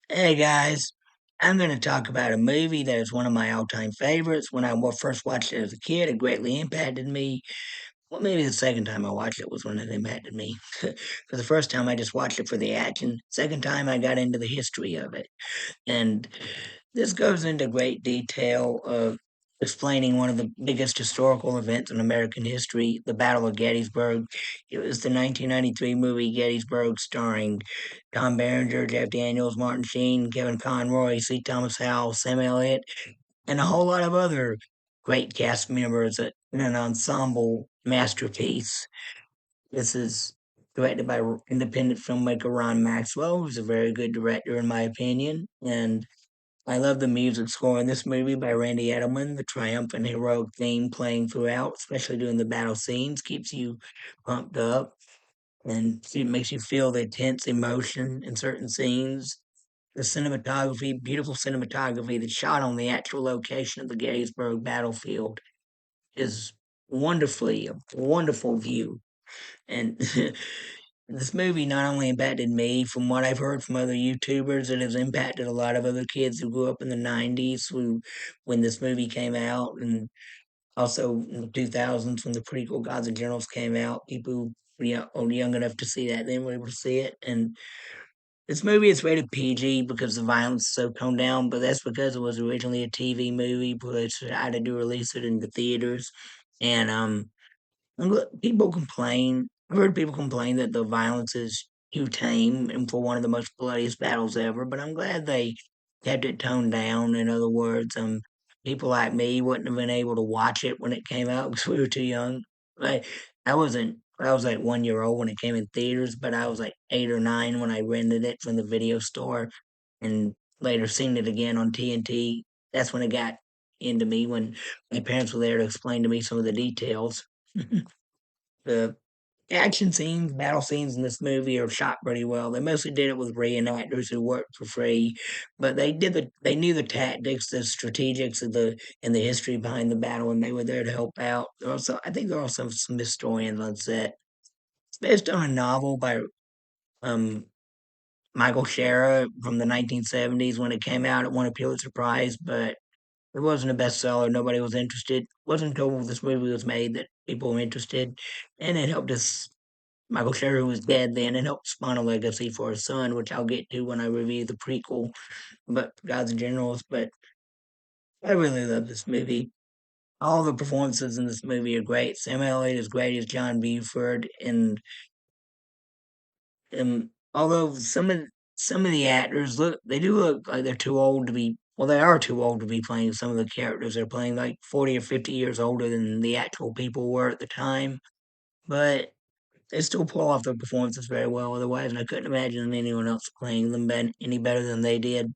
Hey guys, I'm going to talk about a movie that is one of my all-time favorites. When I first watched it as a kid, it greatly impacted me. Well, maybe the second time I watched it was when it impacted me. For the first time, I just watched it for the action. Second time, I got into the history of it. And this goes into great detail of explaining one of the biggest historical events in American history, the Battle of Gettysburg. It was the 1993 movie Gettysburg, starring Tom Berenger, Jeff Daniels, Martin Sheen, Kevin Conroy, C. Thomas Howell, Sam Elliott, and a whole lot of other great cast members in an ensemble masterpiece. This is directed by independent filmmaker Ron Maxwell, who's a very good director in my opinion, and I love the music score in this movie by Randy Edelman. The triumphant heroic theme playing throughout, especially during the battle scenes, keeps you pumped up and it makes you feel the intense emotion in certain scenes. The cinematography, beautiful cinematography that's shot on the actual location of the Gettysburg battlefield is wonderfully a wonderful view. And this movie not only impacted me, from what I've heard from other YouTubers, it has impacted a lot of other kids who grew up in the '90s when this movie came out, and also in the 2000s when the prequel Gods and Generals came out. People who were young enough to see that then were able to see it. And this movie is rated PG because the violence is so toned down, but that's because it was originally a TV movie, but they decided to release it in the theaters. And and look, people complain. I've heard people complain that the violence is too tame and for one of the most bloodiest battles ever, but I'm glad they kept it toned down. In other words, people like me wouldn't have been able to watch it when it came out because we were too young. Like I was like 1 year old when it came in theaters, but I was like 8 or 9 when I rented it from the video store and later seen it again on TNT. That's when it got into me when my parents were there to explain to me some of the details. The action scenes, battle scenes in this movie are shot pretty well. They mostly did it with reenactors who worked for free, but they knew the tactics, the strategics of the and the history behind the battle, and they were there to help out. I think there are also some historians on set. It's based on a novel by um Michael Shara from the 1970s. When it came out, it won a Pulitzer Prize, but it wasn't a bestseller. Nobody was interested. It wasn't until this movie was made that people were interested, and it helped us. Michael Sherry was dead then, and helped spawn a legacy for his son, which I'll get to when I review the prequel, but Gods and Generals. But I really love this movie. All the performances in this movie are great. Sam Elliott is great as John Buford, and although some of the actors they do look like they're too old to be. Well, they are too old to be playing some of the characters. They're playing like 40 or 50 years older than the actual people were at the time. But they still pull off their performances very well otherwise, and I couldn't imagine anyone else playing them any better than they did.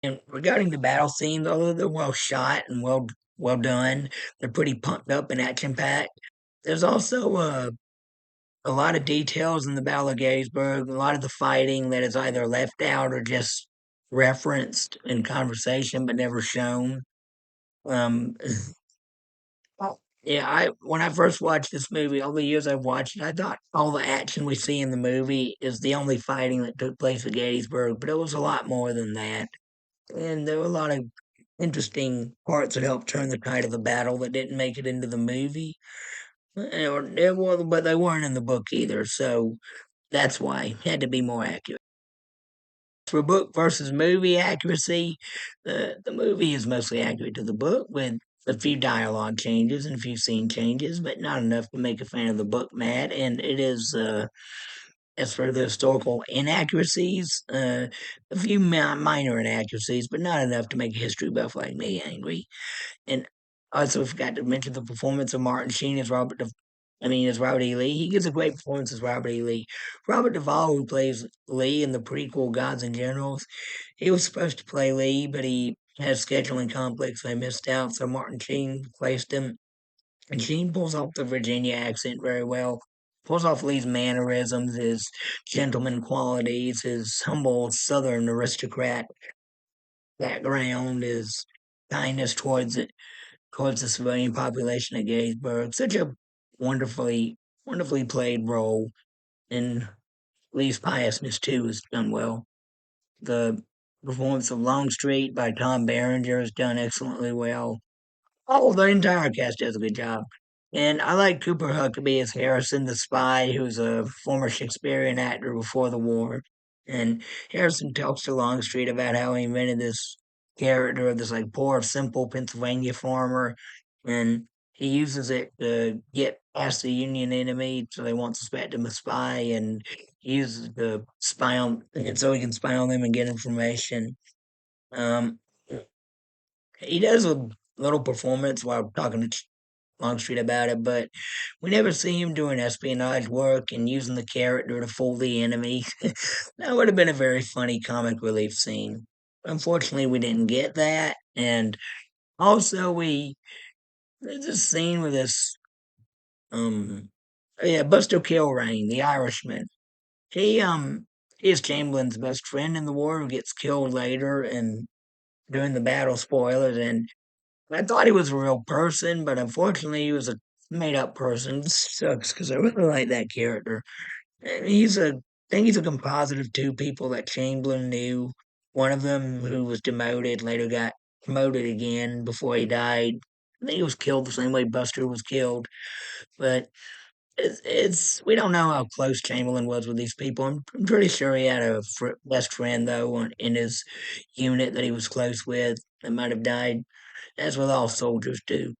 And regarding the battle scenes, although they're well shot and well done, they're pretty pumped up and action packed. There's also a lot of details in the Battle of Gettysburg, a lot of the fighting that is either left out or just referenced in conversation but never shown. Um, Yeah, I when I first watched this movie, all the years I've watched it, I thought all the action we see in the movie is the only fighting that took place at Gettysburg, but it was a lot more than that. And there were a lot of interesting parts that helped turn the tide of the battle that didn't make it into the movie. But they weren't in the book either, so that's why it had to be more accurate. For book versus movie accuracy, the movie is mostly accurate to the book with a few dialogue changes and a few scene changes, but not enough to make a fan of the book mad. And it is, as for the historical inaccuracies, a few minor inaccuracies, but not enough to make a history buff like me angry. And I also forgot to mention the performance of Martin Sheen as as Robert E. Lee. He gives a great performance as Robert E. Lee. Robert Duvall, who plays Lee in the prequel Gods and Generals, he was supposed to play Lee, but he had a scheduling conflict, so he missed out. So Martin Sheen replaced him. And Sheen pulls off the Virginia accent very well. Pulls off Lee's mannerisms, his gentleman qualities, his humble Southern aristocrat background, his kindness towards the civilian population of Gettysburg. Such a wonderfully played role, and Lee's piousness too is done well. The performance of Longstreet by Tom Berenger is done excellently well. Oh, the entire cast does a good job. And I like Cooper Huckabee as Harrison the spy, who's a former Shakespearean actor before the war. And Harrison talks to Longstreet about how he invented this character of this like poor, simple Pennsylvania farmer, and he uses it to get past the Union enemy, so they won't suspect him a spy, and he uses it to spy on, and so he can spy on them and get information. Um, he does a little performance while talking to Longstreet about it, but we never see him doing espionage work and using the character to fool the enemy. That would have been a very funny comic relief scene. Unfortunately, we didn't get that, and also there's this scene with this um yeah, Buster Kilrain, the Irishman. He he is Chamberlain's best friend in the war who gets killed later and during the battle spoilers, and I thought he was a real person, but unfortunately, he was a made up person. Sucks because I really like that character. And I think he's a composite of two people that Chamberlain knew. One of them, who was demoted, later got promoted again before he died. I think he was killed the same way Buster was killed. But we don't know how close Chamberlain was with these people. I'm pretty sure he had a best friend though in his unit that he was close with that might have died. That's what all soldiers do.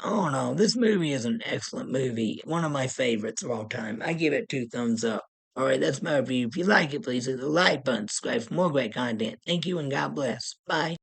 Oh no, this movie is an excellent movie. One of my favorites of all time. I give it 2 thumbs up. All right, that's my review. If you like it, please hit the like button, subscribe for more great content. Thank you and God bless. Bye.